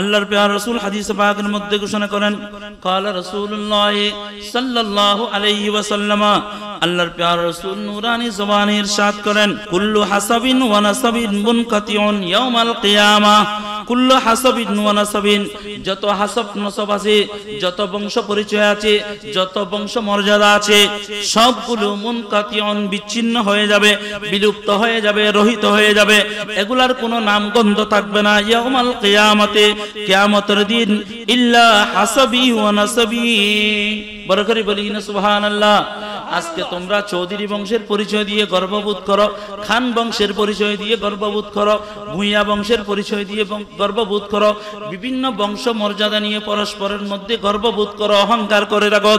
আল্লাহর প্রিয় রাসূল হাদিসে পাকের মধ্যে ঘোষণা করেন, ক্বালা রাসূলুল্লাহ সাল্লাল্লাহু আলাইহি ওয়াসাল্লাম, আল্লাহর প্রিয় রাসূল নূরানি জবানে ইরশাদ করেন, কুল্লু হাসাবিন ওয়া নাসাবিন মুনকাতিউন ইয়াউমাল কিয়ামাহ, কুল্লু হাসাবিন ওয়া নাসাবিন, যত হাসাব নসব আছে, যত বংশ পরিচয় আছে, যত বংশ মর্যাদা আছে, সবগুলো মুনকাতিউন বিচ্ছিন্ন হয়ে যাবে, বিলুপ্ত হয়ে যাবে, রহিত হয়ে যাবে, এগুলার কোনো নামগন্ধ থাকবে না ইয়াউমাল কিয়ামতে, কিয়ামতের দিন। ইল্লা হাসাবি ওয়া নাসাবি, বড় করে বলি না সুবহানাল্লাহ। আজকে তোমরা চৌধুরী বংশের পরিচয় দিয়ে গর্ববোধ করো, খান বংশের পরিচয় দিয়ে গর্ববোধ করো, ভূঁইয়া বংশের পরিচয় দিয়ে গর্ববোধ করো, বিভিন্ন বংশ মর্যাদা নিয়ে পরস্পরের মধ্যে গর্ববোধ করো, অহংকার করে রাখো।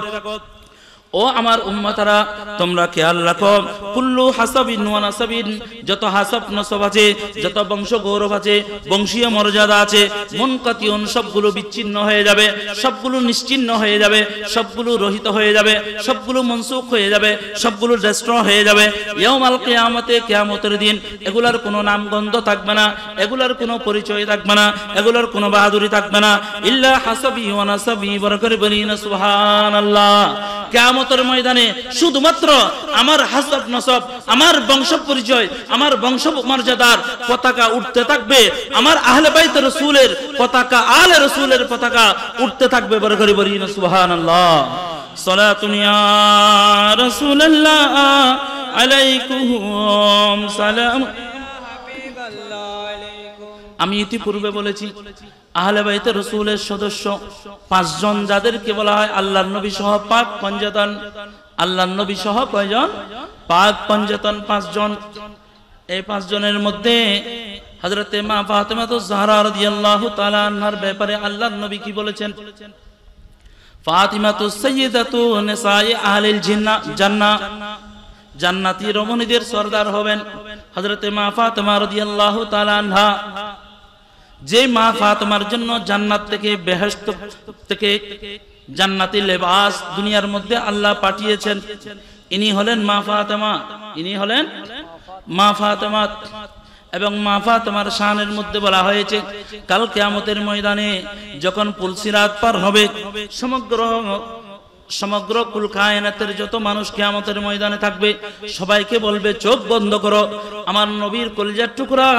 ও আমার উম্মতারা, তোমরা খেয়াল রাখো, কুল্লু হাসাবিন ওয়া নাসাবিন, যত হাসাব নসব আছে, যত বংশ গৌরব আছে, বংশীয় মর্যাদা আছে, মুনকাতিউন, সবগুলো বিচ্ছিন্ন হয়ে যাবে, সবগুলো নিশ্চিহ্ন হয়ে যাবে, সবগুলো রহিত হয়ে যাবে, সবগুলো মনসুখ হয়ে যাবে, সবগুলো ডেস্ট্রয় হয়ে যাবে ইয়াউমাল কিয়ামতে, কিয়ামতের দিন। এগুলার কোনো নামগন্ধ থাকবে না, এগুলার কোনো পরিচয় থাকবে না, এগুলার কোনো বাহাদুরি থাকবে না। ইল্লা হাসাবি ওয়া নাসাবি, বড় করে বলি না সুবহানাল্লাহ। কিয়ামতের ময়দানে শুধুমাত্র আমার হাসাব নসব, আমার বংশ পরিচয়, আমার বংশ মর্যাদার পতাকা উঠতে থাকবে, আমার আহলে বাইত রাসূলের পতাকা, আলে রাসূলের পতাকা উঠতে থাকবে। বড় করে বলি না সুবহানাল্লাহ। সালাতুন ইয়া রাসূলুল্লাহ আলাইকুম সালাম। আমি ইতিপূর্বে বলেছি, আহলে বাইত রাসূলের সদস্য 5 জন, যাদেরকে বলা হয় আল্লাহর নবী সহ পাক পঞ্জতন। আল্লাহর নবী সহ কয়জন? পাক পঞ্জতন 5 জন। এই 5 জনের মধ্যে হযরতে মা ফাতেমাতুজ জাহরা রাদিয়াল্লাহু তাআলা আনহার ব্যাপারে আল্লাহর নবী কি বলেছেন? ফাতিমাতুস সাইয়্যিদাতু নিসায়ে আহলিল জান্নাহ, জান্নাতি রমণীদের সরদার হবেন হযরতে মা ফাতেমা রাদিয়াল্লাহু তাআলা আনহা। যে মা ফাতেমার জন্য জান্নাত থেকে, বেহেশত থেকে জান্নাতি লেবাস দুনিয়ার মধ্যে আল্লাহ পাঠিয়েছেন, ইনি হলেন মা ফাতেমা, ইনি হলেন মা ফাতেমা। এবং মা ফাতেমার শানের মধ্যে বলা হয়েছে, কাল কিয়ামতের ময়দানে যখন পুলসিরাত পার হবে, সমগ্র কুল কায়নাতের যত মানুষ কিয়ামতের ময়দানে থাকবে, সবাইকে বলবে চোখ বন্ধ করো, আমার নবীর কলিজার টুকরা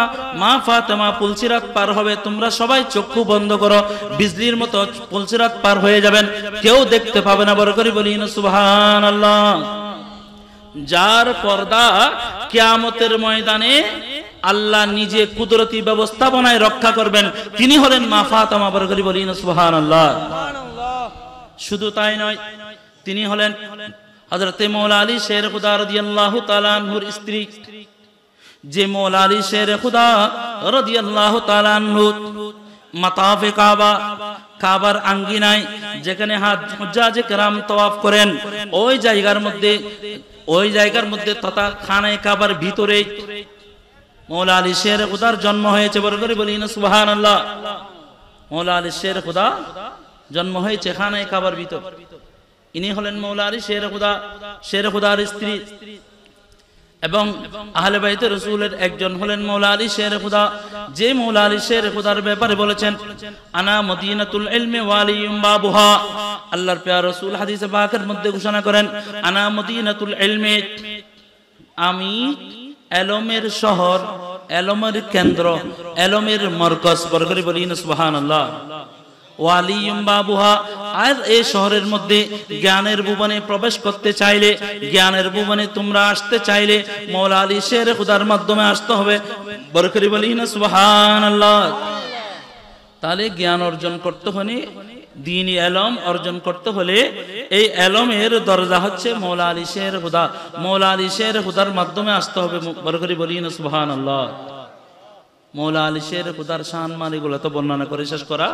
মা ফাতেমা পুলসিরাত পার হবে, তোমরা সবাই চক্ষু বন্ধ করো। বিজলির মতো পুলসিরাত পার হয়ে যাবেন, কেউ দেখতে পাবে না। বড় করে বলি না সুবহানাল্লাহ। যার পর্দা কিয়ামতের ময়দানে আল্লাহ নিজে কুদরতি ব্যবস্থাপনায় রক্ষা করবেন, তিনি হলেন মা ফাতেমা। বড় করে বলি না সুবহানাল্লাহ। শুধু তাই নয়, তিনি হলেন হযরতে মওলা আলী শের খুদা রাদিয়াল্লাহু তাআলা আনহুর স্ত্রী। যে মওলা আলী শের খুদা রাদিয়াল্লাহু তাআলা আনহু মাতাফে কাবা, কাবার আঙ্গিনায় যেখানে হুজ্জাজে কেরাম তওয়াফ করেন, ওই জায়গার মধ্যে তথা খানায়ে কাবার ভিতরে মওলা আলী শের খুদার জন্ম হয়েছে। বড় করে বলি না সুবহানাল্লাহ। মওলা আলী শের খুদা জন্ম হয়েছে খানায়ে কাবার ভিতর। ইনি হলেন মওলা আলী শের খুদা, শের খুদার স্ত্রী। এবং আহলে বাইত রাসূলের একজন হলেন মওলা আলী শের খুদা, যে মওলা আলী শের খুদার ব্যাপারে বলেছেন, আনা মদিনাতুল ইলমি ওয়ালিয়ুম বাবুহা। আল্লাহর প্রিয় রাসূল হাদিসে পাকের মধ্যে ঘোষণা করেন, আনা মদিনাতুল ইলমি, আমি এলমের শহর, এলমের কেন্দ্র, এলমের মরকজ। বড় করে বলি না সুবহানাল্লাহ। ওয়ালিয়ুম বাবুহা, আর এই শহরের মধ্যে জ্ঞানের ভুবনে প্রবেশ করতে চাইলে, জ্ঞানের ভুবনে তোমরা আসতে চাইলে মওলা আলী শের খুদার মাধ্যমে আসতে হবে। বড় করে বলি না সুবহানাল্লাহ। তাহলে জ্ঞান অর্জন করতে হলে, দ্বীনি ইলম অর্জন করতে হলে এই ইলমের দরজা হচ্ছে মওলা আলী শের খুদা। মওলা আলী শের খুদার মাধ্যমে আসতে হবে। বড় করে বলি না সুবহানাল্লাহ। মওলা আলী শের খুদার শান মান এগুলো তো বর্ণনা করে শেষ করা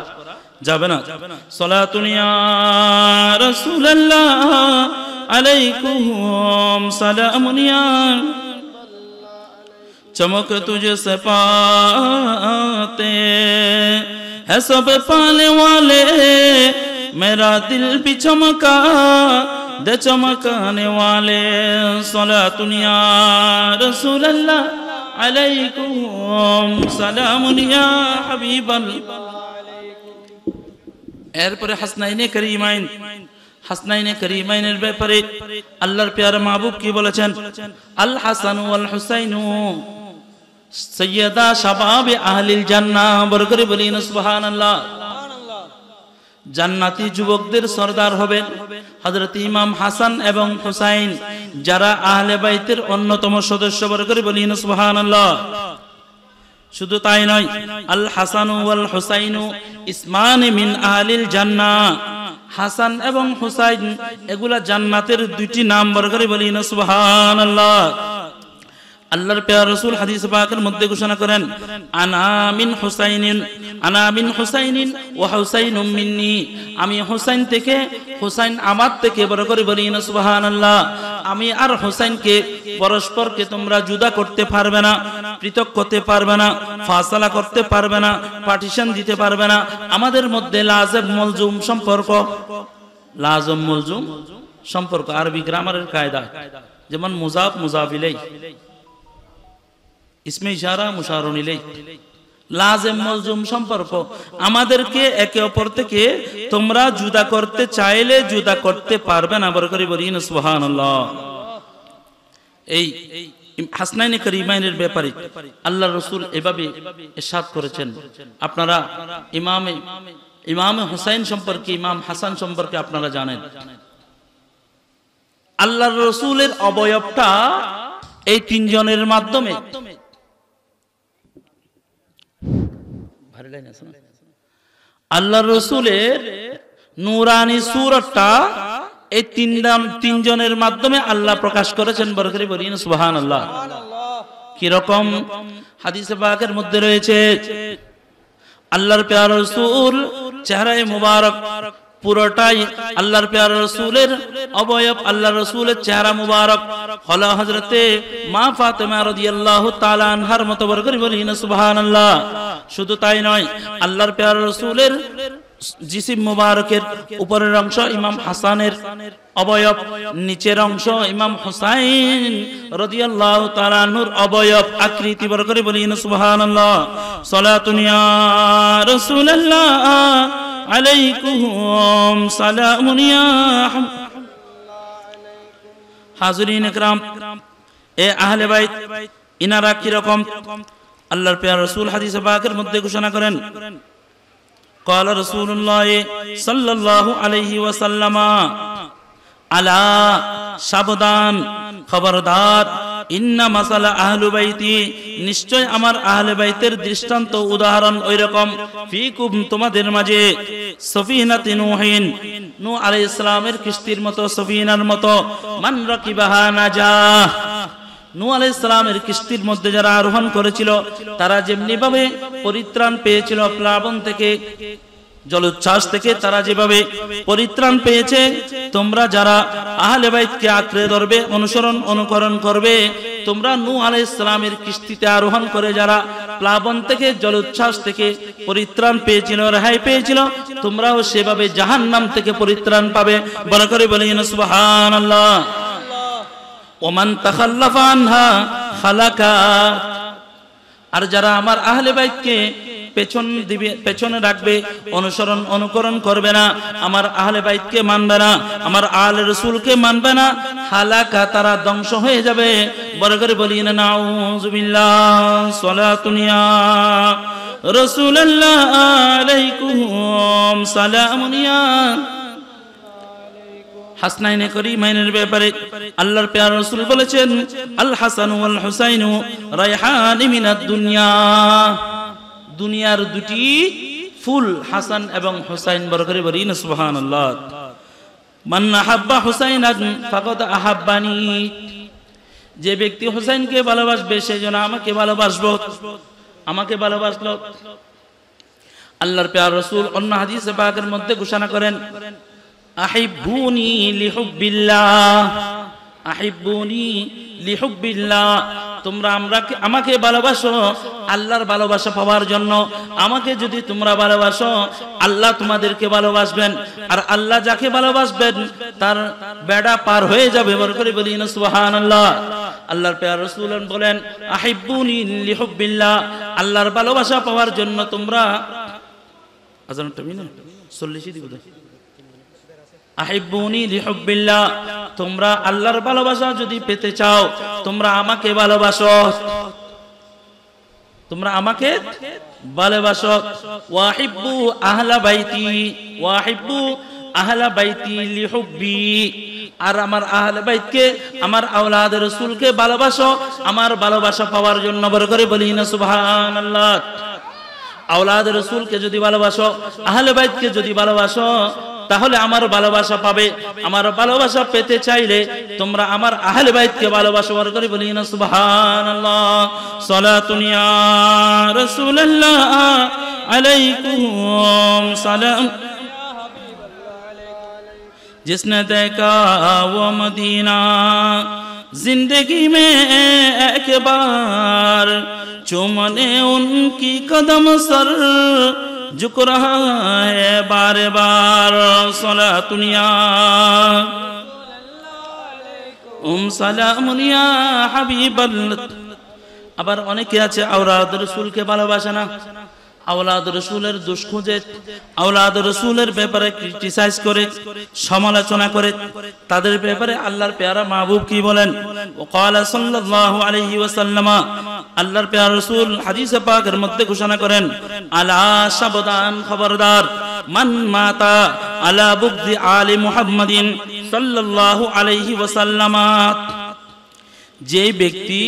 যাবে না। সালাতুন ইয়া রাসূলুল্লাহ আলাইকুম সালামুন ইয়া, চমক তুঝসে পাতে है सब पाने वाले, मेरा दिल भी चमका दे चमकाने वाले। सलातुन या रसूलल्लाह अलैकुम सलामुन या हबीबल्लाह। এরপরে হাসনাইনে করিমাইনের ব্যাপারে আল্লাহর প্যারা মাহবুব কি বলেছেন? আল হাসান ওয়াল হুসাইনু সাইয়্যিদা শাবাবে আহলিল জান্নাহ। বরকরে বলিন সুবহানাল্লাহ। জান্নাতি যুবকদের সরদার হবেন হযরত ইমাম হাসান এবং হুসাইন, যারা আহলে বাইতের অন্যতম সদস্য। বরকরে বলিন সুবহানাল্লাহ। শুধু তাই নয়, আল হাসান ওয়াল হুসাইনু ইসমান মিন আহলিল জান্নাহ। হাসান এবং হুসাইন এগুলা জান্নাতের দুইটি নাম। বরকরে বলিন সুবহানাল্লাহ। আল্লাহর প্রিয় রাসূল হাদিস পাকের মধ্যে ঘোষণা করেন, আনা মিন হুসাইনিন ওয়া হুসাইনুম মিন্নি। আমি হুসাইন থেকে, হুসাইন আমার থেকে। বরকরে বলিন সুবহানাল্লাহ। আমি আর হুসাইনকে পরস্পরকে তোমরা জুদা করতে পারবে না, পৃথক করতে পারবে না, ফাসালা করতে পারবে না, পার্টিশন দিতে পারবে না। আমাদের মধ্যে লাজম মলজুম সম্পর্ক, লাজম মলজুম সম্পর্ক আরবি গ্রামারের কায়দা, যেমন মুজাফ মুজাফ ইলাইহি, ইসমে ইশারা মুশারুন ইলাইহি, লাজম মলজুম সম্পর্ক। আমাদেরকে একে অপর থেকে তোমরা জুদা করতে চাইলে জুদা করতে পারবে না। বরকরে বলিন সুবহানাল্লাহ। এই হাসনাইনে করিমাইনের ব্যাপারে আল্লাহর রাসূল এভাবে ইরশাদ করেছেন। আপনারা ইমামে হুসাইন সম্পর্কে, ইমাম হাসান সম্পর্কে আপনারা জানেন, আল্লাহর রাসূলের অবয়বটা এই তিনজনের মাধ্যমে, আল্লাহর রাসূলের নূরানি সূরাতটা এই তিনজনের মাধ্যমে আল্লাহ প্রকাশ করেছেন। বরকরে বলিন সুবহানাল্লাহ। কি রকম? হাদিসে পাকের মধ্যে রয়েছে, আল্লাহর প্যারা রাসূল চেহারায়ে মুবারক পুরোটাই আল্লাহর প্যারা রাসূলের অবয়ব, আল্লাহর রাসূলের চেহারা মুবারক হলো হযরতে মা ফাতেমা রাদিয়াল্লাহু তাআলা আনহার মতো। বরকরে বলিন সুবহানাল্লাহ। শুধু তাই নয়, আল্লাহর প্যারা রাসূলের জিসিম মুবারকের উপরের অংশ ইমাম হাসানের অবয়ব, নিচের অংশ ইমাম হুসাইন রাদিয়াল্লাহু তাআলা আনহুর অবয়ব আকৃতি। বরকরে বলিন সুবহানাল্লাহ। সালাতুন ইয়া রাসূলুল্লাহ আলাইকুম সালামুন ইয়া হাজিরিন ইকরাম। এ আহলে বাইত ইনারা কি রকম? আল্লাহর প্যারা রাসূল হাদিসে পাকের মধ্যে ঘোষণা করেন, قال رسول الله صلى الله عليه وسلم আলা সাবধান, খবরদার, ইন্না মাসালা আহলু বাইতি, নিশ্চয় আমার আহলে বাইতের দৃষ্টান্ত উদাহরণ ওইরকম, ফিকুম তোমাদের মাঝে, সফিনাতি নূহিন, নূহ আলাইহিস সালামের কিস্তির মতো, সফিনার মতো, মান রাকিবাহা নাজা, নূহ আলাইহিস সালামের কিস্তির মধ্যে যারা আরোহণ করেছিল তারা যেমনি ভাবে পরিত্রাণ পেয়েছিল প্লাবন থেকে, জলোচ্ছ্বাস থেকে তারা যেভাবে পরিত্রাণ পেয়েছে, তোমরা যারা আহলে বাইতকে আঁকড়ে ধরবে, অনুকরণ করবে, তোমরা নূহ আলাইহিস সালামের কিস্তিতে আরোহণ করে যারা প্লাবন থেকে, জলোচ্ছ্বাস থেকে পরিত্রাণ পেয়েছিল, রেহাই পেয়েছিল, তোমরাও সেভাবে জাহান্নাম থেকে পরিত্রাণ পাবে। বড় করে বলেন সুবহানাল্লাহ। ওমান তাখাল্লাফা আনহা খালাকা, আর যারা আমার আহলে বাইতকে পেছনে রাখবে, অনুকরণ করবে না, আমার আহলে বাইতকে মানবে না, আমার আহলে রাসূলকে মানবে না, হালাকা, তারা ধ্বংস হয়ে যাবে। বড় করে বলি না নাউযুবিল্লাহ। সালাতুন ইয়া রাসূলুল্লাহ আলাইকুম সালামুন ইয়া। হাসনাইনে করিমাইনের ব্যাপারে আল্লাহর প্যারা রাসূল বলেছেন, আল হাসান ওয়াল হুসাইনু রায়হান মিনাদ দুনিয়া, দুনিয়ার দুটি ফুল হাসান এবং হুসাইন। বড় করে বলি না সুবহানাল্লাহ। মান আহাব্বা হুসাইনান ফাকাদ আহাব্বানি, যে ব্যক্তি হুসাইনকে ভালোবাসবে সে যেন আমাকে ভালোবাসলো। আল্লাহর প্যারা রাসূল অন্য হাদিসে পাকের মধ্যে ঘোষণা করেন, আহিব্বুনি লিহুব্বিল্লাহ, আহিব্বুনি লিহুব্বিল্লাহ, তোমরা আমাকে ভালোবাসো আল্লাহর ভালোবাসা পাওয়ার জন্য। আমাকে যদি তোমরা ভালোবাসো, আল্লাহ তোমাদেরকে ভালোবাসবেন, আর আল্লাহ যাকে ভালোবাসবেন তার বেড়া পার হয়ে যাবে। বড় করে বলি না সুবহানাল্লাহ। আল্লাহর প্যারা রাসূল বলেন, আহিব্বুনি লিহুব্বিল্লাহ, আল্লাহর ভালোবাসা পাওয়ার জন্য তোমরা আজানটা বিনা 40 দিব আহিব্বুনি লিহুব্বিল্লাহ তোমরা আল্লাহর ভালোবাসা যদি পেতে চাও তোমরা আমাকে ভালোবাসো ওয়াহিব্বু আহলা বাইতি লিহুব্বি আর আমার আহলে বাইতকে আমার আওলাদ রাসূলকে ভালোবাসো আমার ভালোবাসা পাওয়ার জন্য বড় করে বলি না সুবহানাল্লাহ আওলাদ রাসূলকে যদি ভালোবাসো আহলে বাইতকে যদি ভালোবাসো তাহলে আমার ভালোবাসা পাবে আমার ভালোবাসা পেতে চাইলে তোমরা আমার আহলে বাইতকে ভালোবাসো বড় করে বলি না সুবহানাল্লাহ সালাতুন ইয়া রাসূলুল্লাহ আলাইকুম সালাম जिसने देखा वो मदीना जिंदगी में एक बार चूमने उनकी कदम सर झुक रहा है बार बार सलातुन या सलामुन या হাবিবাল্লাহ আবার অনেকে আছে আওলাদ রাসূলকে ভালোবাসে না আওলাদ রাসূলের দোষ খুঁজে আওলাদ রাসূলের ব্যাপারে ক্রিটিসাইজ করে সমালোচনা করে তাদের ব্যাপারে আল্লাহর পেয়ারা মাহবুব কি বলেন ওয়াকালা সাল্লাল্লাহু আলাইহি ওয়াসাল্লাম আল্লাহর পেয়ারা রাসূল হাদিসে পাকের মধ্যে ঘোষণা করেন আলা সাবধান খবরদার মান মাতা আলা বুগদি আলি মুহাম্মাদিন সাল্লাল্লাহু আলাইহি ওয়াসাল্লাম যে ব্যক্তি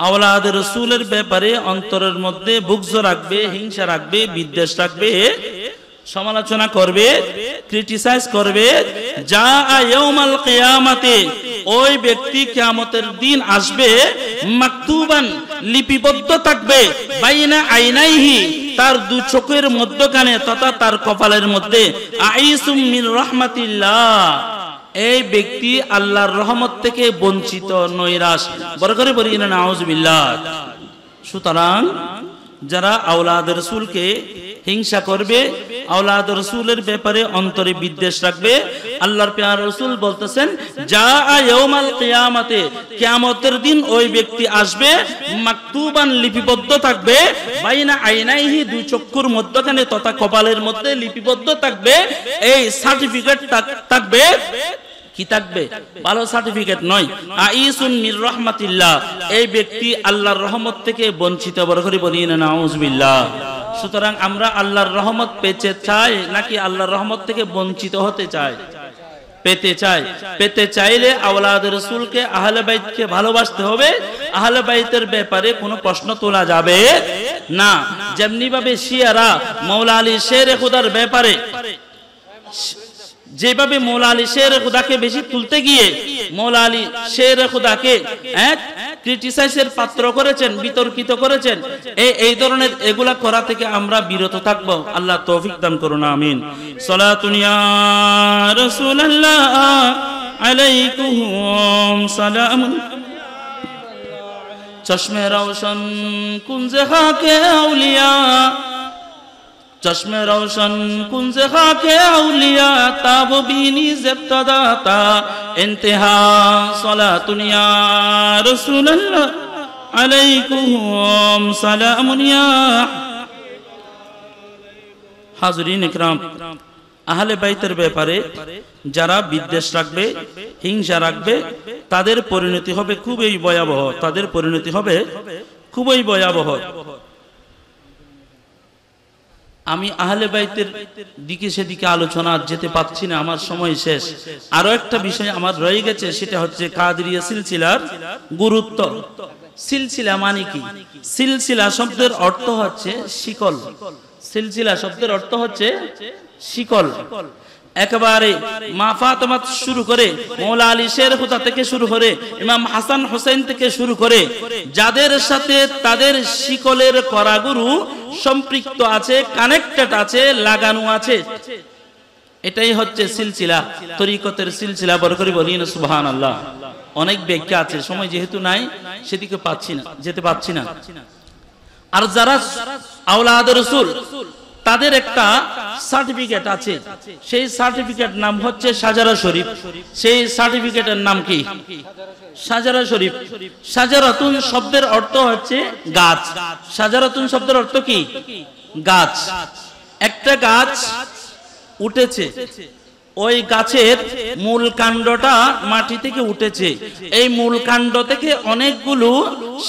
আওলাদ রাসূলের ব্যাপারে অন্তরের মধ্যে বুগজ রাখবে হিংসা রাখবে বিদ্বেষ রাখবে সমালোচনা করবে ক্রিটিসাইজ করবে যা ইয়াউমাল কিয়ামাতে ওই ব্যক্তি কিয়ামতের দিন আসবে মাকতুবান লিপিবদ্ধ থাকবে বাইনা আইনাইহি তার দু চোখের মধ্যখানে তথা তার কপালের মধ্যে আইসুম মির রাহমাতিল্লাহ এই ব্যক্তি আল্লাহর রহমত থেকে বঞ্চিত নৈরাশ বড় করে বলি না নাউজুবিল্লাহ সুতরাং যারা আওলাদ রাসূলকে হিংসা করবে আওলাদ রাসূলের ব্যাপারে অন্তরে বিদ্বেষ রাখবে আল্লাহর পেয়ারা রাসূল বলতেছেন যা ইয়াউমাল কিয়ামতে কিয়ামতের দিন ওই ব্যক্তি আসবে মাকতুবান লিপিবদ্ধ থাকবে বাইনা আইনাইহি দুই চক্ষুর মধ্যখানে তথা কপালের মধ্যে লিপিবদ্ধ থাকবে এই সার্টিফিকেট থাকবে কি থাকবে ভালো সার্টিফিকেট নয় আইসুন মির রাহমাতিল্লাহ এই ব্যক্তি আল্লাহর রহমত থেকে বঞ্চিত বড় করে বলি না নাউজুবিল্লাহ সুতরাং আমরা আল্লাহর রহমত পেতে চাই নাকি আল্লাহর রহমত থেকে বঞ্চিত হতে চাই পেতে চাইলে আওলাদ রাসূলকে আহলে বাইতকে ভালোবাসতে হবে আহলে বাইতের ব্যাপারে কোনো প্রশ্ন তোলা যাবে না যেমনি ভাবে শিয়ারা মাওলা আলী শের খুদার ব্যাপারে যেভাবে মাওলা আলী শের খুদাকে বেশি তুলতে গিয়ে মাওলা আলী শের খুদাকে ক্রিটিসাইজের পাত্র করেছেন বিতর্কিত করেছেন এই ধরনের এগুলা করা থেকে আমরা বিরত থাকব আল্লাহ তৌফিক দান করুন আমিন সালাতুন ইয়া রাসূলুল্লাহ আলাইকুম সালাম চশমে রওশন কুনজে খাকে আউলিয়া चश्मे रोशन कुंज खाके औलिया ताब बीनी ज़ब्तदा ता इंतहा सलातुन या रसूलल्लाह अलैकुम सलामुन या हाज़रीन इकराम আহলে বাইতের ব্যাপারে যারা বিদ্বেষ রাখবে হিংসা রাখবে তাদের পরিণতি হবে খুবই ভয়াবহ আমি আহলে বাইতের দিকে সেদিকে আলোচনা যেতে পাচ্ছি না আমার সময় শেষ আরো একটা বিষয় আমার রয়ে গেছে সেটা হচ্ছে কাদেরিয়া সিলসিলার গুরুত্ব সিলসিলা মানে কি সিলসিলা শব্দের অর্থ হচ্ছে শিকল সিলসিলা শব্দের অর্থ হচ্ছে শিকল একেবারে মা ফাতেমা শুরু করে মাওলা আলী শের খুদা থেকে শুরু করে ইমাম হাসান হোসেন থেকে শুরু করে যাদের সাথে তাদের শিকলের করাগুরু সম্পৃক্ত আছে কানেক্টেড আছে লাগানো আছে এটাই হচ্ছে সিলসিলা তরিকতের সিলসিলা বড় করে বলি না সুবহানাল্লাহ অনেক ব্যাখ্যা আছে সময় যেহেতু নাই সেদিকে যেতে পাচ্ছি না আর যারা আওলাদ রাসূল তাদের একটা সার্টিফিকেট আছে সেই সার্টিফিকেট নাম হচ্ছে শাজারা শরীফ সেই সার্টিফিকেটের নাম কি শাজারা শরীফ শাজারাতুন শব্দের অর্থ হচ্ছে গাছ শাজারাতুন শব্দের অর্থ কি গাছ একটা গাছ উঠেছে, ওই গাছের মূল কাণ্ডটা মাটি থেকে উঠেছে, এই মূল কাণ্ড থেকে অনেকগুলো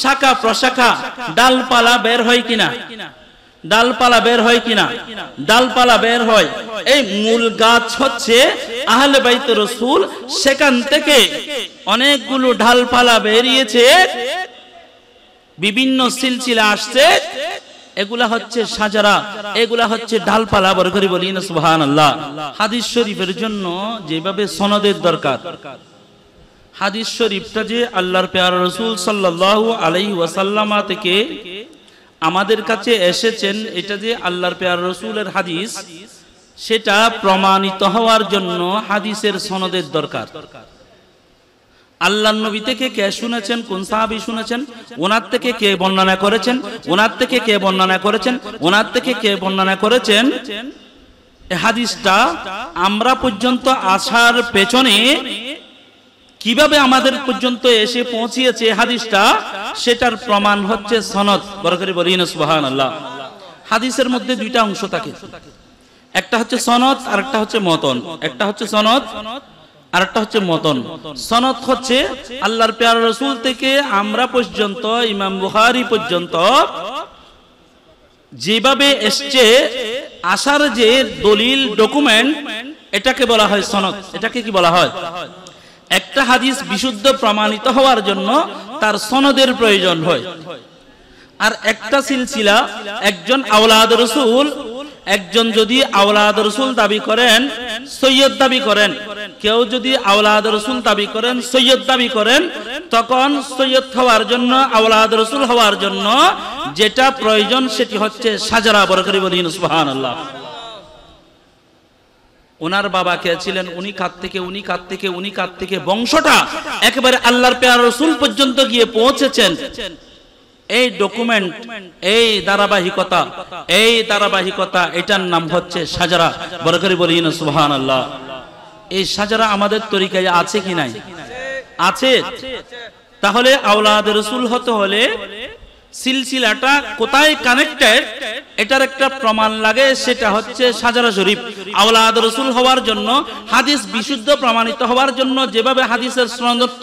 শাখা প্রশাখা ডালপালা বের হয় কিনা, ডালপালা বের হয় কিনা, ডালপালা বের হয়। এই মূল গাছ হচ্ছে আহলে বাইত রাসূল, সেখান থেকে অনেকগুলো ডালপালা বেরিয়েছে, বিভিন্ন সিলসিলা আসছে, এগুলা হচ্ছে সাজারা, এগুলা হচ্ছে ডালপালা। বড় করে বলি না সুবহানাল্লাহ। হাদিস শরীফের জন্য যেভাবে সনদের দরকার, হাদিস শরীফটা যে আল্লাহর প্যারা রাসূল সাল্লাল্লাহু আলাইহি ওয়াসাল্লাম থেকে আমাদের কাছে এসেছেন, এটা যে আল্লাহর প্যারা রাসূলের হাদিস, সেটা প্রমাণিত হওয়ার জন্য হাদিসের সনদের দরকার। আল্লাহর নবী থেকে কে শুনেছেন, কোন সাহাবী শুনেছেন, ওনার থেকে কে বর্ণনা করেছেন, ওনার থেকে কে বর্ণনা করেছেন, ওনার থেকে কে বর্ণনা করেছেন, এই হাদিসটা আমরা পর্যন্ত আসার পেছনে কিভাবে আমাদের পর্যন্ত এসে পৌঁছিয়েছে হাদিসটা, সেটার প্রমাণ হচ্ছে সনদ। বড় করে বলি না সুবহানাল্লাহ। হাদিসের মধ্যে দুইটা অংশ থাকে, একটা হচ্ছে সনদ আর একটা হচ্ছে মতন। একটা হচ্ছে সনদ আর একটা হচ্ছে মতন। সনদ হচ্ছে আল্লাহর প্যারা রাসূল থেকে আমরা পর্যন্ত, ইমাম বুখারী পর্যন্ত যেভাবে এসছে, আসার যে দলিল ডকুমেন্ট, এটাকে বলা হয় সনদ। এটাকে কি বলা হয়? একটা হাদিস বিশুদ্ধ প্রমাণিত হওয়ার জন্য তার সনদের প্রয়োজন হয়। আর একটা সিলসিলা, একজন আওলাদ রাসূল, একজন যদি আওলাদ রাসূল দাবি করেন, সৈয়দ দাবি করেন, কেউ যদি আওলাদ রাসূল দাবি করেন, সৈয়দ দাবি করেন, তখন সৈয়দ হওয়ার জন্য, আওলাদ রাসূল হওয়ার জন্য যেটা প্রয়োজন সেটি হচ্ছে সাজারা। বড় করে বলি সুবহানাল্লাহ। ওনার বাবা কে ছিলেন, উনি কাত থেকে, উনি কাত থেকে, উনি কাত থেকে, বংশটা একেবারে আল্লাহর প্যারা রাসূল পর্যন্ত গিয়ে পৌঁছেছেন। এই ডকুমেন্ট, এই ধারাবাহিকতা, এই ধারাবাহিকতা, এটার নাম হচ্ছে সাজারা। বড় করে বলি না সুবহানাল্লাহ। এই সাজারা আমাদের তরিকায় আছে কি নাই? আছে। তাহলে আওলাদ রাসূল হতে হলে সিলসিলাটা কোথায় কানেক্টেড, এটার একটা প্রমাণ লাগে, সেটা হচ্ছে সাজারা শরীফ। আওলাদ রাসূল হওয়ার জন্য, হাদিস বিশুদ্ধ প্রমাণিত হওয়ার জন্য যেভাবে হাদিসের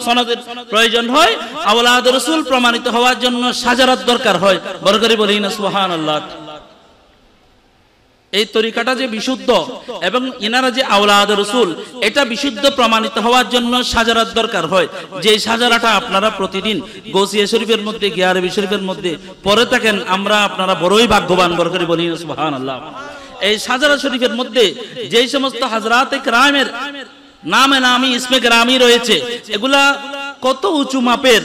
সনদের প্রয়োজন হয়, আওলাদ রাসূল প্রমাণিত হওয়ার জন্য সাজারার দরকার হয়। বড় করে বলি না সুবহানাল্লাহ। এই তরিকাটা যে বিশুদ্ধ এবং ইনারা যে আওলাদ রাসূল, এটা বিশুদ্ধ প্রমাণিত হওয়ার জন্য সাজারার দরকার হয়। যে সাজারাটা আপনারা প্রতিদিন গৌসিয়া শরীফের মধ্যে, গিয়ারবি শরীফের মধ্যে পড়ে থাকেন, আমরা আপনারা বড়ই ভাগ্যবান। বড় করে বলি সুবহানাল্লাহ। এই সাজারা শরীফের মধ্যে যেই সমস্ত হযরতে কেরামের নামে নামি, ইসমে কেরামি রয়েছে, এগুলা কত উঁচু মাপের,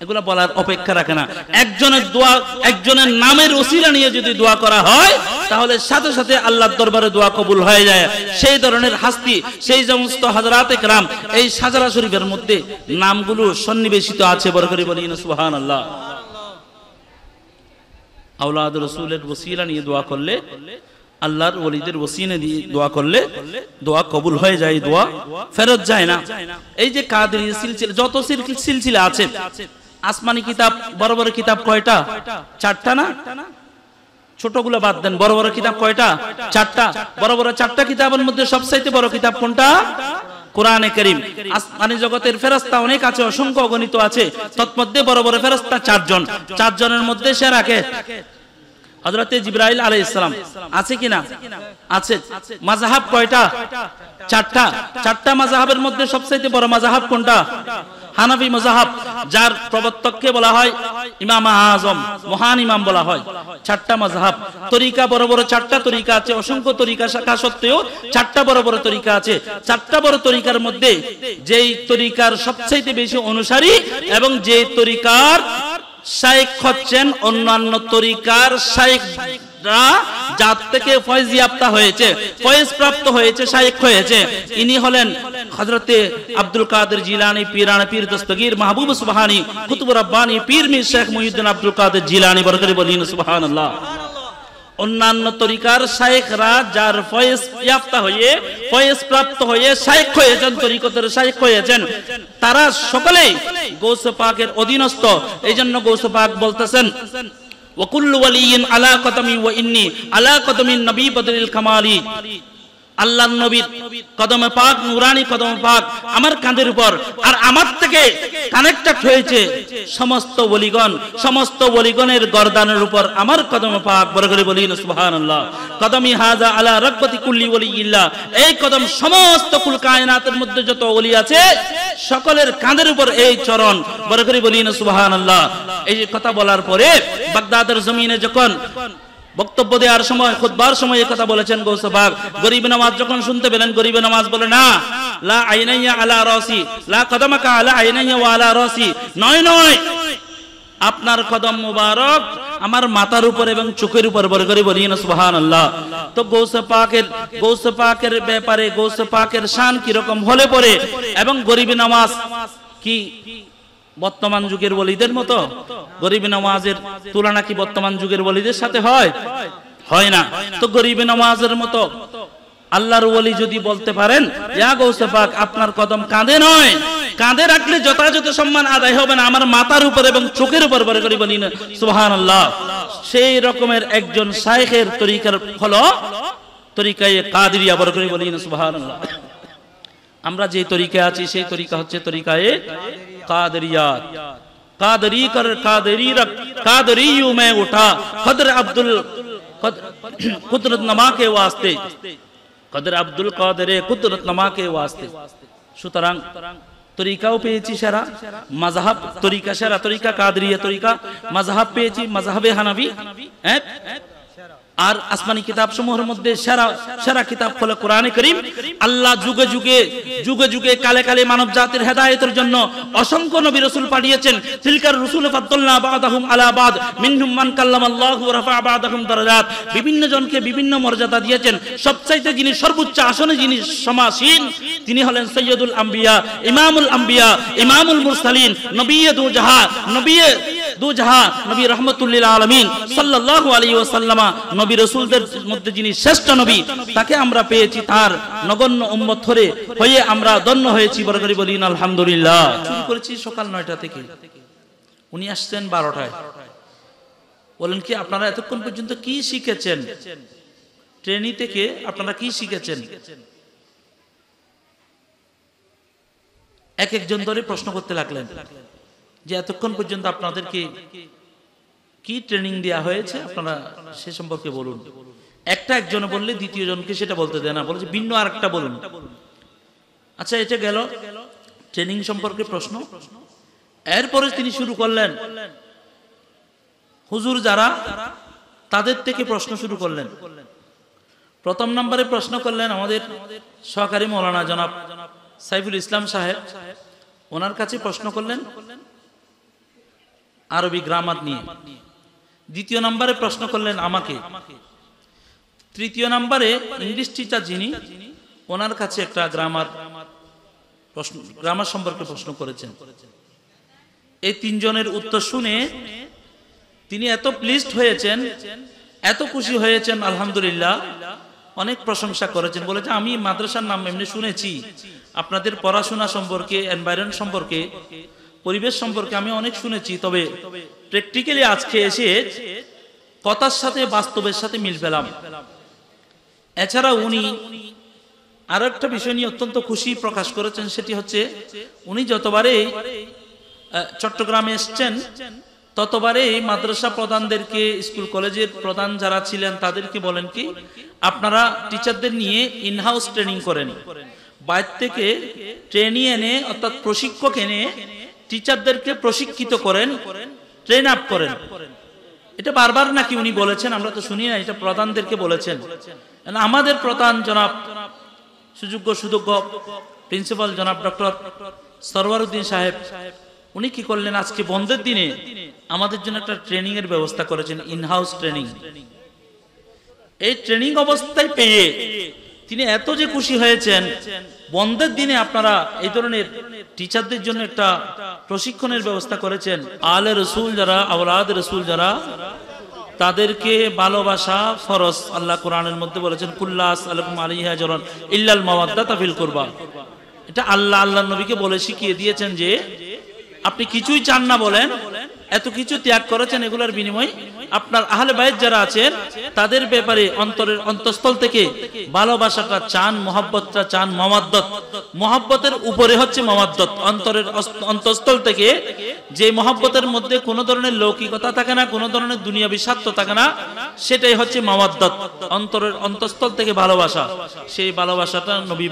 এগুলা বলার অপেক্ষা রাখে না। একজনের দোয়া, একজনের নামের ওসিলা নিয়ে যদি দোয়া করা হয়, তাহলে সাথে সাথে আল্লাহর দরবারে দোয়া কবুল হয়ে যায়। সেই ধরনের হাস্তি, সেই সমস্ত হযরতে কেরাম এই সাজারা শরীফের মধ্যে নামগুলো সন্নিবেশিত আছে। বড় করে বলি না সুবহানাল্লাহ। আওলাদ রাসূলের ওসিলা নিয়ে দোয়া করলে, আল্লাহর ওলিদের ওসিলা দিয়ে দোয়া করলে দোয়া কবুল হয়ে যায়, দোয়া ফেরত যায় না। এই যে কাদেরী সিলসিলা, যত সিলসিলা আছে, আসমানি কিতাব, বড় বড় কিতাব কয়টা? চারটা না? ছোটগুলো বাদ দেন, বড় বড় কিতাব কয়টা? চারটা। বড় বড় চারটা কিতাবের মধ্যে সবচাইতে বড় কিতাব কোনটা? কোরআনে কারীম। আসমানি জগতের ফেরেশতা অনেক আছে, অসংখ্য অগণিত আছে, তৎমধ্যে বড় বড় ফেরেশতা চারজন। চারজনের মধ্যে সেরা কে? হযরতে জিবরাইল আলাইহিস সালাম। আছে কিনা? আছে। মাযহাব কয়টা? চারটা। চারটা মাযহাবের মধ্যে সবচেয়ে বড় মাযহাব কোনটা? হানাফি মাযহাব, যার প্রবর্তককে বলা হয় ইমাম আযম, মহান ইমাম বলা হয়। চারটা মাযহাব, তরিকা বড় বড় চারটা তরিকা আছে, অসংখ্য তরিকা শাখা সত্ত্বেও চারটা বড় বড় তরিকা আছে। চারটা বড় তরিকার মধ্যে যেই তরিকার সবচেয়ে বেশি অনুসারী এবং যে তরিকার শাইখ হচ্ছেন অন্যান্য তরিকার শাইখরা, যার থেকে ফয়েজ ইয়াফতা হয়েছে, ফয়েজ প্রাপ্ত হয়েছে, শাইখ হয়েছে, ইনি হলেন হযরতে আব্দুল কাদের জিলানী, পীরানা পীর দস্তগীর, মাহবুব সুবহানী, কুতুব রব্বানী, পীর মীর শেখ মুহিউদ্দিন আব্দুল কাদের জিলানী। বরকত বলিন সুবহানাল্লাহ। অন্যান্য তরিকার শাইখরা যার ফয়েজ ইয়াফতা হয়ে, ফয়েজ প্রাপ্ত হয়ে শাইখ হয়েছেন, তরিকতের শাইখ হয়েছেন, তারা সকলেই গৌস পাকের অধীনস্থ। এই জন্য গৌস পাক বলতেছেন, ওয়া কুল্লু ওয়ালিয়িন আলা কদমি ওয়া ইন্নী আলা কদমিন নবী বদরিল কামালি। আল্লাহর নবীর কদমে পাক, নূরানি কদমে পাক আমার কাঁধের উপর, আর আমার থেকে কানেক্টেড হয়েছে সমস্ত ওলিগণ, সমস্ত ওলিগণের গর্দানের উপর আমার কদমে পাক। বড় করে বলি না সুবহানাল্লাহ। কদমি হাযা আলা রাকবাতি কুল্লি ওলিয়িল্লাহ, এই কদম সমস্ত কুল কায়নাতের মধ্যে যত ওলি আছে সকলের কাঁধের উপর এই চরণ। বড় করে বলি না সুবহানাল্লাহ। এই কথা বলার পরে বাগদাদের জমিনে যখন বক্তব্য দেওয়ার সময়, খুতবার সময় এই কথা বলেছেন গৌসে পাক, গরিব নামাজ যখন শুনতে পেলেন, গরিব নামাজ বলে না, লা আইনাইয়া আলা রাসি, লা কদমাকা আলা আইনাইয়া ওয়া আলা রাসি, নয় নয়, আপনার কদম মুবারক আমার মাথার উপর এবং চোখের উপর। বড় করে বলি না সুবহানাল্লাহ। তো গৌসে পাকের ব্যাপারে গৌসে পাকের শান কি রকম হলে পরে, এবং গরিব নামাজ কি বর্তমান যুগের ওলিদের মতো? গরিব নামাজের তুলনা কি বর্তমান যুগের ওলিদের সাথে হয়? হয় না। তো গরিব নামাজের মতো আল্লাহর ওলি যদি বলতে পারেন ইয়া গৌসে পাক আপনার কদম কাঁধে নয়, কাঁধে রাখলে যথাযথ সম্মান আদায় হবে না, আমার মাথার উপর এবং চোখের উপর। বড় করে বলি না সুবহানাল্লাহ। সেই রকমের একজন শাইখের তরিকার হলো তরিকায়ে কাদেরিয়া। বড় করে বলি না সুবহানাল্লাহ। আমরা যে তরিকায় আছি সেই তরিকা হচ্ছে তরিকায়ে কাদেরিয়া। কাদরি কর কাদরি রখ কাদরিয়ু মে উঠা কদর আব্দুল কুদরত नमा के वास्ते, কদর আব্দুল কাদেরে কুদরত नमा के वास्ते। সুতরাং তরিকাও পেয়েছি সেরা, মাযহাব তরিকা সেরা, তরিকা কাদরিয়া তরিকা, মাযহাব পেয়েছি মাযহাবে হানাফি, আর আসমানি কিতাব সমূহের মধ্যে সেরা সেরা কিতাব হলো কোরআনে কারীম। আল্লাহ যুগে যুগে যুগে যুগে কালে কালে মানব জাতির হেদায়েতের জন্য অসংখ্য নবী রাসূল পাঠিয়েছেন। তিলকার রাসূল ফাদ্দালনা বা'দাহুম আলা বা'দ মিনহুম মান কাল্লামাল্লাহু ওয়া রাফা'a বা'দাহুম দারাজাত। বিভিন্ন জনকে বিভিন্ন মর্যাদা দিয়েছেন। সবচাইতে যিনি সর্বোচ্চ আসনে যিনি সমাসীন তিনি হলেন সাইয়্যিদুল আম্বিয়া, ইমামুল আম্বিয়া, ইমামুল মুরসালিন, নবিয়ে দু জাহান, নবিয়ে দু জাহান, নবী রাহমাতুল লিল আলামিন সাল্লাল্লাহু আলাইহি ওয়াসাল্লাম। নবী রাসূলদের মধ্যে যিনি শ্রেষ্ঠ নবী, তাকে আমরা পেয়েছি, তার নগণ্য উম্মত হয়ে আমরা ধন্য হয়েছি। বড় করে বলি আলহামদুলিল্লাহ। শুরু করেছি সকাল 9টা থেকে, উনি আসছেন 12টায়। বলেন কি আপনারা এতক্ষণ পর্যন্ত কি শিখেছেন? ট্রেনি থেকে আপনারা কি শিখেছেন? এক একজন ধরে প্রশ্ন করতে লাগলেন যে এতক্ষণ পর্যন্ত আপনাদেরকে কি ট্রেনিং দেওয়া হয়েছে, আপনারা সে সম্পর্কে বলুন। একজনে বললে দ্বিতীয় জনকে সেটা বলতে দেয় না, বলে যে ভিন্ন আরেকটা বলুন। আচ্ছা, এটা গেল ট্রেনিং সম্পর্কে প্রশ্ন। এরপরে তিনি শুরু করলেন হুজুর যারা তাদের থেকে প্রশ্ন শুরু করলেন। প্রথম নম্বরে প্রশ্ন করলেন আমাদের সহকারী মৌলানা জনাব সাইফুল ইসলাম সাহেব, ওনার কাছে প্রশ্ন করলেন আরবি গ্রামার নিয়ে। দ্বিতীয় নম্বরে প্রশ্ন করলেন আমাকে। তৃতীয় নম্বরে ইংলিশ টিচার যিনি, ওনার কাছে একটা গ্রামার সম্পর্কে প্রশ্ন করেছেন। এই তিনজনের উত্তর শুনে তিনি এত প্লিজড হয়েছেন, এত খুশি হয়েছেন, আলহামদুলিল্লাহ, অনেক প্রশংসা করেছেন। বলেছে আমি মাদ্রাসার নাম এমনি শুনেছি, আপনাদের পড়াশোনা সম্পর্কে, এনভায়রনমেন্ট সম্পর্কে, পরিবেশ সম্পর্কে আমি অনেক শুনেছি, তবে প্র্যাকটিক্যালি আজকে এসে কথার সাথে বাস্তবের সাথে মিল পেলাম। এছাড়া উনি আরো একটা বিষয় নিয়ে অত্যন্ত খুশি প্রকাশ করেছেন, সেটি হচ্ছে উনি যতবারে চট্টগ্রামে এসছেন ততবারে মাদ্রাসা প্রধানদেরকে, স্কুল কলেজের প্রধান যারা ছিলেন তাদেরকে বলেন কি আপনারা টিচারদের নিয়ে ইনহাউস ট্রেনিং করেন, বাইরে থেকে ট্রেনি এনে অর্থাৎ প্রশিক্ষক এনে টিচারদেরকে প্রশিক্ষিত করেন, ট্রেন আপ করেন। এটা বারবার নাকি উনি বলেছেন, আমরা তো শুনি না, এটা প্রধানদেরকে বলেছেন। আমাদের প্রধান জনাব সুযোগ্য প্রিন্সিপাল জনাব ডক্টর সরওয়ারউদ্দিন সাহেব, উনি কি করলেন আজকে বন্ধের দিনে আমাদের জন্য একটা ট্রেনিং এর ব্যবস্থা করেছেন, ইনহাউস ট্রেনিং। এই ট্রেনিং অবস্থায় পেয়ে তিনি এত যে খুশি হয়েছেন, বন্ধের দিনে আপনারা এই ধরনের টিচারদের জন্য একটা প্রশিক্ষণের ব্যবস্থা করেছেন। আলে রসুল যারা, আওলাদ রসুল যারা, তাদেরকে ভালোবাসা ফরজ। আল্লাহ কোরআনের মধ্যে বলেছেন কুল্লা আসআলুকুম আলাইহি আজরান ইল্লাল মাওয়াদ্দাতা ফিল কুরবা। এটা আল্লাহর নবীকে বলে শিখিয়ে দিয়েছেন যে আপনি কিছুই চান না বলেন, এত কিছু ত্যাগ করেছেন, এগুলোর বিনিময়ে আপনার আহলে বাইত যারা আছেন তাদের ব্যাপারে অন্তরের অন্তঃস্থল থেকে ভালোবাসাটা চান, মহব্বতটা চান, মহব্বতের উপরে হচ্ছে মওয়াদ্দত। অন্তরের অন্তঃস্থল থেকে যে মহব্বতের মধ্যে কোনো ধরনের লৌকিকতা থাকে না, কোনো ধরনের দুনিয়াবি স্বার্থ থাকে না, সেটাই হচ্ছে মওয়াদ্দত। অন্তরের অন্তঃস্থল থেকে ভালোবাসা, সেই ভালোবাসাটা নবী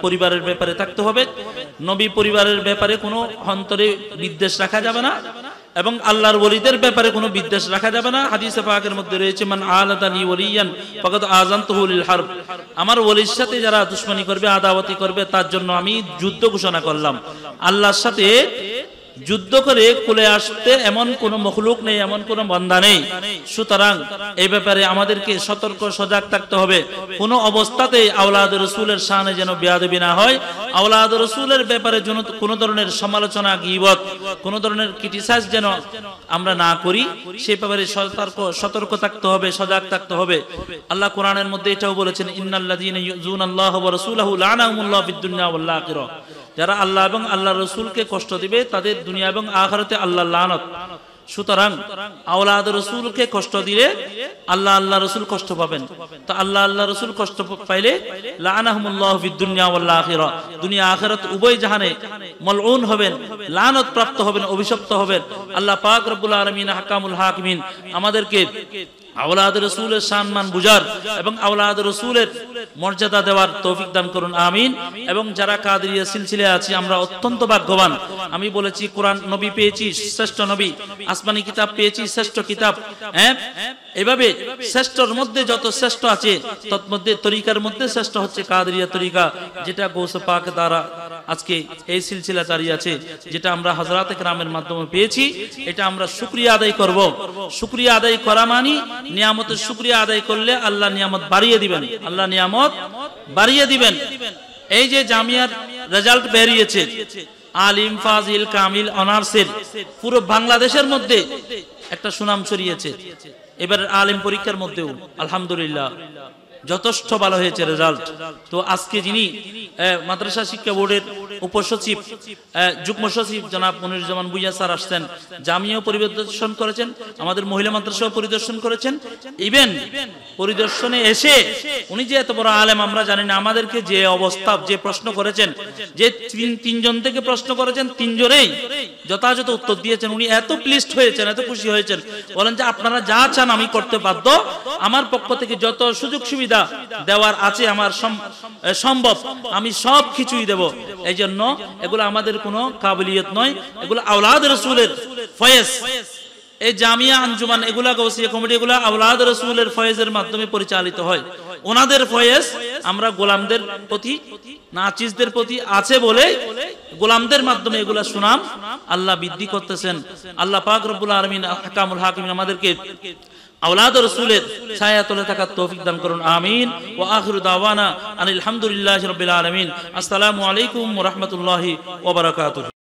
পরিবারের ব্যাপারে থাকতে হবে। নবী পরিবারের ব্যাপারে কোনো অন্তরে বিদ্বেষ রাখা যাবে না, এবং আল্লাহর ওলিদের ব্যাপারে কোনো বিদ্বেষ রাখা যাবে না। হাদিসে পাকের মধ্যে রয়েছে, মান আলাদানি ওলিয়ান ফাকাদ আযানতুহু লিল হারব, আমার ওলির সাথে যারা দুশমনি করবে, আদাওয়াতি করবে, তার জন্য আমি যুদ্ধ ঘোষণা করলাম। আল্লাহর সাথে যুদ্ধ করে কুলে আসতে এমন কোন মখলুক নেই, এমন কোন বান্দা নেই। সুতরাং এই ব্যাপারে আমাদেরকে সতর্ক সজাগ থাকতে হবে। কোন অবস্থাতেই আওলাদ রাসূলের শানে যেন বেয়াদবি না হয়, আওলাদ রাসূলের ব্যাপারে যেন কোন ধরনের সমালোচনা, গীবত, কোন ধরনের ক্রিটিসাইজ যেন আমরা না করি, সেই ব্যাপারে সতর্ক থাকতে হবে, সজাগ থাকতে হবে। আল্লাহ কোরআনের মধ্যে এটাও বলেছেন, ইন্নাল্লাযীনা ইউযুনাল্লাহা ওয়া রাসূলাহু লা'নাহুমুল্লাহু ফিদ দুনিয়া ওয়াল আখিরাহ, যারা আল্লাহ এবং আল্লাহর রাসূলকে কষ্ট দিবে তাদের দুনিয়া এবং আখিরাতে আল্লাহর লানত। সুতরাং আওলাদ রাসূলকে কষ্ট দিলে আল্লাহ রাসূল কষ্ট পাবেন। তো আল্লাহ রাসূল কষ্ট পাইলে লা'নাহুমুল্লাহু ফিদ দুনিয়া ওয়াল আখিরাহ, দুনিয়া আখিরাত উভয় জাহানে মালউন হবেন, লানত প্রাপ্ত হবেন, অভিশপ্ত হবেন। আল্লাহ পাক রব্বুল আলামিন হাকামুল হাকিমিন আমাদেরকে আওলাদ রাসূলের সম্মান বুঝার এবং আওলাদ রাসূলের মর্যাদা দেওয়ার তৌফিক দান করুন, আমিন। এবং যারা কাদেরিয়া সিলসিলায় আছি আমরা অত্যন্ত ভাগ্যবান। আমি বলেছি কোরআন নবী পেয়েছি, শ্রেষ্ঠ নবী, আসমানি কিতাব পেয়েছি, শ্রেষ্ঠ কিতাব। এভাবে শ্রেষ্ঠর মধ্যে যত শ্রেষ্ঠ আছে তৎমধ্যে তরিকার মধ্যে শ্রেষ্ঠ হচ্ছে কাদেরিয়া তরিকা, যেটা গৌসে পাক দ্বারা আজকে এই সিলসিলা জারি আছে, যেটা আমরা হযরত কেরামের মাধ্যমে পেয়েছি। এটা আমরা শুকরিয়া আদায় করব। শুকরিয়া আদায় করা মানে নিয়ামতের শুকরিয়া আদায় করলে আল্লাহ নিয়ামত বাড়িয়ে দিবেন, আল্লাহ নিয়ামত বাড়িয়ে দিবেন। এই যে জামিয়ার রেজাল্ট বেরিয়েছে, আলিম, ফাজিল, কামিল, অনার্সের পুরো বাংলাদেশের মধ্যে একটা সুনাম ছড়িয়েছে। এবার আলিম পরীক্ষার মধ্যেও আলহামদুলিল্লাহ যথেষ্ট ভালো হয়েছে রেজাল্ট। তো আজকে যিনি মাদ্রাসা শিক্ষা বোর্ডের উপসচিব, যুগ্ম সচিব জনাব মনিরুজ্জামান ভূঁইয়া স্যার আসছেন, জামিয়া পরিদর্শন করেছেন, আমাদের মহিলা মাদ্রাসাও পরিদর্শন করেছেন। ইভেন পরিদর্শনে এসে উনি যে এত বড় আলেম আমরা জানি না, আমাদেরকে যে অবস্থা, যে প্রশ্ন করেছেন, যে তিনজন থেকে প্রশ্ন করেছেন, তিনজনেই যথাযথ উত্তর দিয়েছেন। উনি এত প্লিজড হয়েছেন, এত খুশি হয়েছেন, বলেন যে আপনারা যা চান আমি করতে বাধ্য, আমার পক্ষ থেকে যত সুযোগ সুবিধা দেওয়ার আছে আমার সম্ভব আমি সব কিছুই দেব। এই জন্য এগুলো আমাদের কোনো কাবিলিয়ত নয়, এগুলো আওলাদ রাসূলের ফয়েজ। এই জামিয়া আঞ্জুমান এগুলা গৌসিয়া কমিটি এগুলা আওলাদ রাসূলের ফয়েজের মাধ্যমে পরিচালিত হয়। ওনাদের ফয়েজ আমরা গোলামদের প্রতি, নাচিসদের প্রতি আছে বলে গোলামদের মাধ্যমে এগুলা সুনাম আল্লাহ বৃদ্ধি করতেছেন। আল্লাহ পাক রব্বুল আলামিন হাকামুল হাকিমিন আমাদেরকে আওলাদ রাসূলের ছায়াতলে থাকার তৌফিক দান করুন, আমিন। ওয়া আখিরু দাওয়ানা আনিল হামদুলিল্লাহি রাব্বিল আলামিন। আসসালামু আলাইকুম ওয়া রাহমাতুল্লাহি ওয়া বারাকাতুহু।